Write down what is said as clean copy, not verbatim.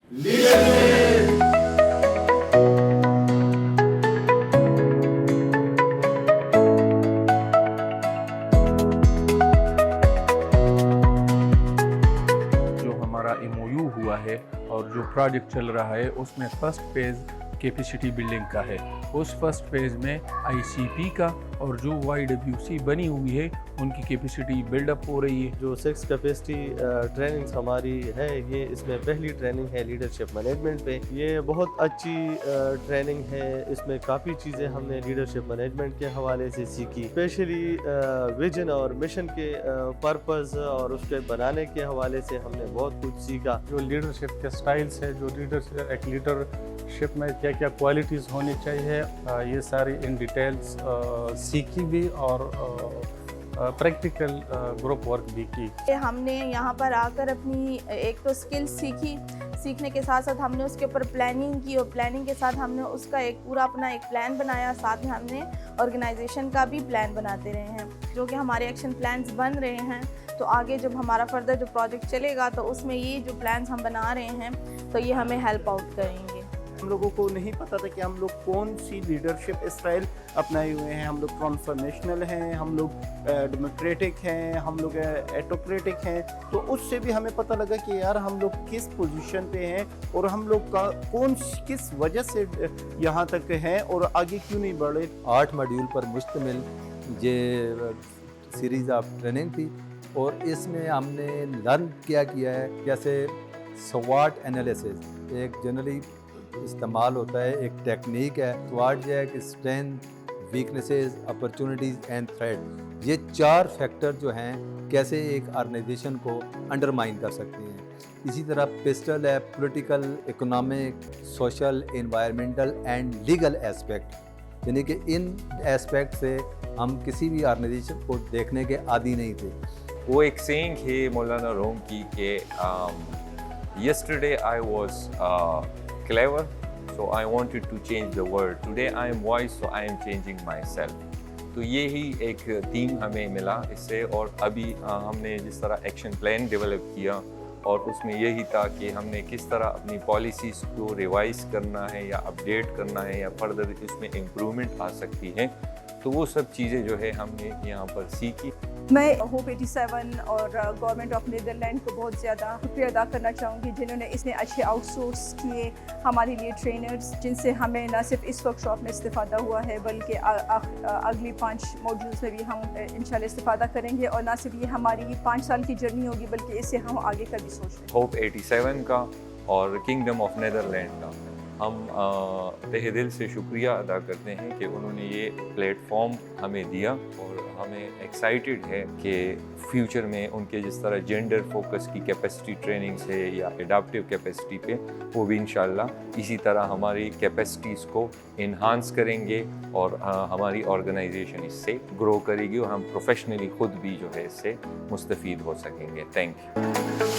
जो हमारा MOU हुआ है और जो प्रोजेक्ट चल रहा है उसमें फर्स्ट फेज़ कैपेसिटी बिल्डिंग का है। उस फर्स्ट फेज़ में ICP का और जो YWC बनी हुई है उनकी कैपेसिटी बिल्डअप हो रही है। जो 6 कैपेसिटी ट्रेनिंग्स हमारी है, ये इसमें पहली ट्रेनिंग है लीडरशिप मैनेजमेंट पे। ये बहुत अच्छी ट्रेनिंग है, इसमें काफ़ी चीज़ें हमने लीडरशिप मैनेजमेंट के हवाले से सीखी, स्पेशली विजन और मिशन के पर्पस और उसके बनाने के हवाले से हमने बहुत कुछ सीखा। जो लीडरशिप के स्टाइल्स है, जो एक लीडरशिप में क्या क्या क्वालिटीज़ होनी चाहिए, ये सारी इन डिटेल्स सीखी भी और प्रैक्टिकल ग्रुप वर्क भी की। हमने यहाँ पर आकर अपनी एक तो स्किल्स सीखने के साथ साथ हमने उसके ऊपर प्लानिंग की और प्लानिंग के साथ हमने उसका एक पूरा अपना एक प्लान बनाया। साथ में हमने ऑर्गेनाइजेशन का भी प्लान बनाते रहे हैं, जो कि हमारे एक्शन प्लान्स बन रहे हैं। तो आगे जब हमारा फर्दर जो प्रोजेक्ट चलेगा तो उसमें ये जो प्लान्स हम बना रहे हैं तो ये हमें हेल्प आउट करेंगे। हम लोगों को नहीं पता था कि हम लोग कौन सी लीडरशिप स्टाइल अपनाए हुए हैं। हम लोग ट्रांसफॉर्मेशनल हैं, हम लोग डेमोक्रेटिक हैं, हम लोग एटोक्रेटिक हैं। तो उससे भी हमें पता लगा कि यार हम लोग किस पोजीशन पे हैं और हम लोग का किस वजह से यहाँ तक हैं और आगे क्यों नहीं बढ़े। 8 मॉड्यूल पर मुश्तमिल ये सीरीज़ ऑफ ट्रेनिंग थी और इसमें हमने लर्न किया है कैसे SWOT एनालिसिस एक जनरली इस्तेमाल होता है, एक टेक्निक है। SWOT जो है कि strength, weaknesses, opportunities and threat, ये 4 फैक्टर जो हैं कैसे एक ऑर्गेनाइजेशन को अंडरमाइन कर सकते हैं। इसी तरह पिस्टल है political, economic, social, environmental and legal aspect, यानी कि इन एस्पेक्ट से हम किसी भी ऑर्गेनाइजेशन को देखने के आदी नहीं थे। वो एक सेइंग है मौलाना रूम की कि yesterday I was clever, so I wanted to change the world. Today I am wise, so I am changing myself. तो ये ही एक थीम हमें मिला इससे। और अभी हमने जिस तरह एक्शन प्लान डेवलप किया और उसमें यही था कि हमने किस तरह अपनी पॉलिसीज़ को रिवाइज करना है या अपडेट करना है या फर्दर इसमें इम्प्रूवमेंट आ सकती है। तो वो सब चीज़ें जो है हमने यहाँ पर सीखी। मैं होप 87 और गवर्नमेंट ऑफ नीदरलैंड को बहुत ज़्यादा शुक्रिया अदा करना चाहूँगी, जिन्होंने इसने अच्छे आउटसोर्स किए हमारे लिए ट्रेनर्स, जिनसे हमें न सिर्फ इस वर्कशॉप में इस्तेफादा हुआ है बल्कि अगली 5 मॉड्यूल्स में भी हम इंशाल्लाह इस्तेफादा करेंगे। और न सिर्फ ये हमारी 5 साल की जर्नी होगी बल्कि इससे हम आगे का भी सोच रहे हैं। होप 87 का और किंगडम ऑफ नीदरलैंड का हम तहे दिल से शुक्रिया अदा करते हैं कि उन्होंने ये प्लेटफॉर्म हमें दिया। और हमें एक्साइटेड है कि फ्यूचर में उनके जिस तरह जेंडर फोकस की कैपेसिटी ट्रेनिंग्स है या एडाप्टिव कैपेसिटी पे, वो भी इंशाल्लाह इसी तरह हमारी कैपेसिटीज़ को इन्हांस करेंगे और हमारी ऑर्गेनाइजेशन इससे ग्रो करेगी और हम प्रोफेशनली खुद भी जो है इससे मुस्तफ़ीद हो सकेंगे। Thank you.